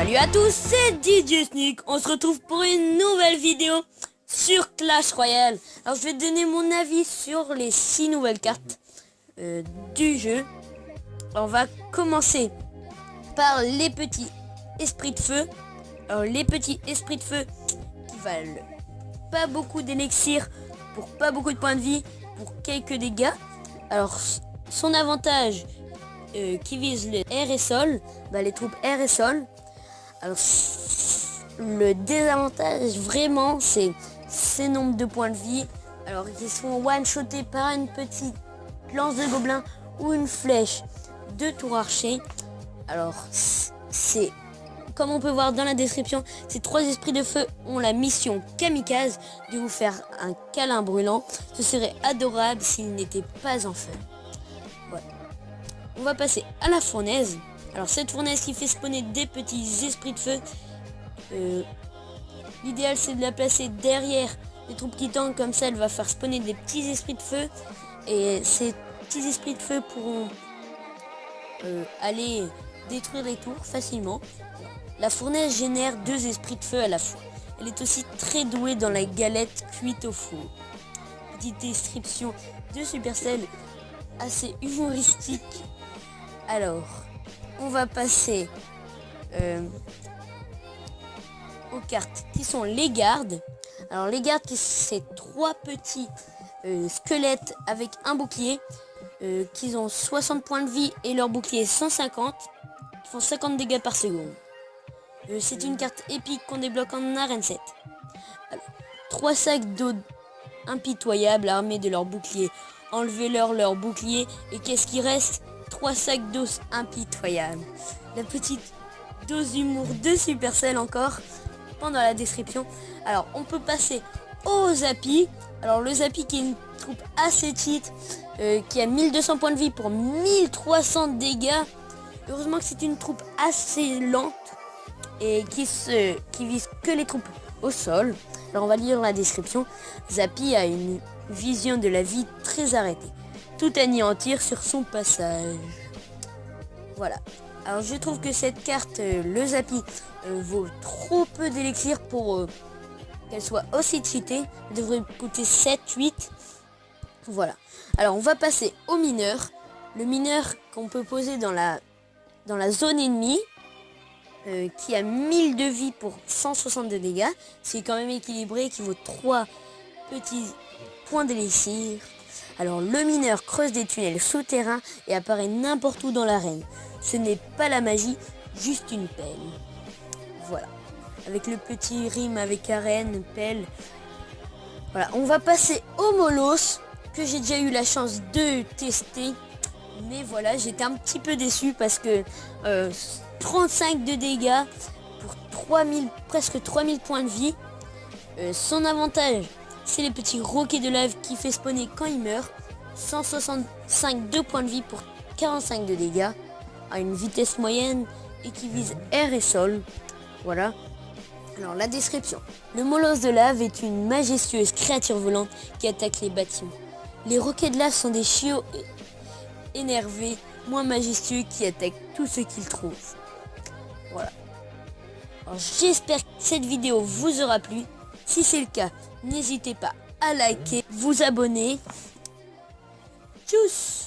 Salut à tous, c'est DJ Sneak. On se retrouve pour une nouvelle vidéo sur Clash Royale. Alors je vais te donner mon avis sur les 6 nouvelles cartes du jeu. On va commencer par les petits esprits de feu. Alors les petits esprits de feu qui valent pas beaucoup d'élixir pour pas beaucoup de points de vie, pour quelques dégâts. Alors son avantage qui vise le air et sol, les troupes air et sol. Alors le désavantage vraiment c'est ces nombres de points de vie. Alors ils sont one-shotés par une petite lance de gobelin ou une flèche de tour archer. Alors c'est comme on peut voir dans la description, ces 3 esprits de feu ont la mission kamikaze de vous faire un câlin brûlant. Ce serait adorable s'il n'était pas en feu. Voilà. On va passer à la fournaise. Alors cette fournaise qui fait spawner des petits esprits de feu. L'idéal c'est de la placer derrière les troupes qui tankent, comme ça elle va faire spawner des petits esprits de feu. Et ces petits esprits de feu pourront aller détruire les tours facilement. La fournaise génère 2 esprits de feu à la fois. Elle est aussi très douée dans la galette cuite au four. Petite description de Supercell assez humoristique. Alors, on va passer aux cartes qui sont les gardes. Alors les gardes, c'est 3 petits squelettes avec un bouclier qui ont 60 points de vie et leur bouclier 150, qui font 50 dégâts par seconde. C'est une carte épique qu'on débloque en arène 7. Alors, 3 sacs d'eau impitoyables armés de leur bouclier. Enlevez-leur leur bouclier et qu'est-ce qui reste? 3 sacs d'os impitoyables. La petite dose d'humour de Supercell encore pendant la description. Alors on peut passer au Zappy. Alors le Zappy qui est une troupe assez cheat qui a 1200 points de vie pour 1300 dégâts. Heureusement que c'est une troupe assez lente et qui vise que les troupes au sol. Alors on va lire la description. Zappy a une vision de la vie très arrêtée. Tout anéantir sur son passage. Voilà. Alors je trouve que cette carte, le Zappy, vaut trop peu d'élixir pour qu'elle soit aussi cheatée. Elle devrait coûter 7-8. Voilà. Alors on va passer au mineur. Le mineur qu'on peut poser dans la zone ennemie. Qui a 1000 de vie pour 162 dégâts. C'est quand même équilibré, qui vaut 3 petits points d'élixir. Alors le mineur creuse des tunnels souterrains et apparaît n'importe où dans l'arène. Ce n'est pas la magie, juste une pelle. Voilà. Avec le petit rime avec arène, pelle. Voilà, on va passer au Molos, que j'ai déjà eu la chance de tester. Mais voilà, j'étais un petit peu déçu parce que 35 de dégâts pour presque 3000 points de vie. Son avantage, c'est les petits roquets de lave qui fait spawner quand il meurt. 165 de points de vie pour 45 de dégâts à une vitesse moyenne et qui vise air et sol. Voilà. Alors la description. Le molosse de lave est une majestueuse créature volante qui attaque les bâtiments. Les roquets de lave sont des chiots énervés, moins majestueux, qui attaquent tout ce qu'ils trouvent. Voilà. Alors j'espère que cette vidéo vous aura plu. Si c'est le cas, n'hésitez pas à liker, vous abonner. Tchuss!